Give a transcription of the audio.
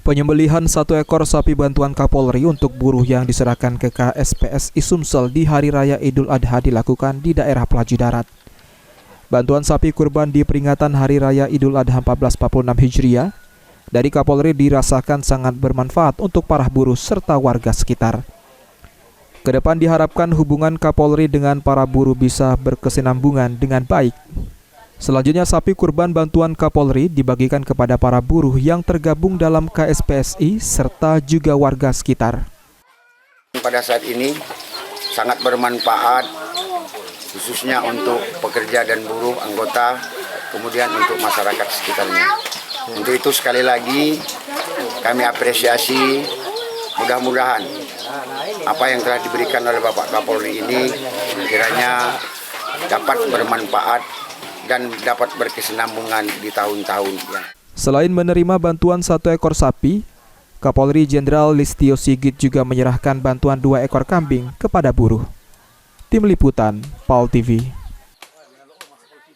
Penyembelihan 1 ekor sapi bantuan Kapolri untuk buruh yang diserahkan ke KSPSI Sumsel di Hari Raya Idul Adha dilakukan di daerah Pelaju Darat. Bantuan sapi kurban di peringatan Hari Raya Idul Adha 1446 Hijriah dari Kapolri dirasakan sangat bermanfaat untuk para buruh serta warga sekitar. Kedepan diharapkan hubungan Kapolri dengan para buruh bisa berkesinambungan dengan baik. Selanjutnya, sapi kurban bantuan Kapolri dibagikan kepada para buruh yang tergabung dalam KSPSI serta juga warga sekitar. Pada saat ini sangat bermanfaat, khususnya untuk pekerja dan buruh, anggota, kemudian untuk masyarakat sekitarnya. Untuk itu sekali lagi kami apresiasi, mudah-mudahan apa yang telah diberikan oleh Bapak Kapolri ini kiranya dapat bermanfaat dan dapat berkesinambungan di tahun-tahun yang. Selain menerima bantuan 1 ekor sapi, Kapolri Jenderal Listio Sigit juga menyerahkan bantuan 2 ekor kambing kepada buruh. Tim Liputan, PAL TV.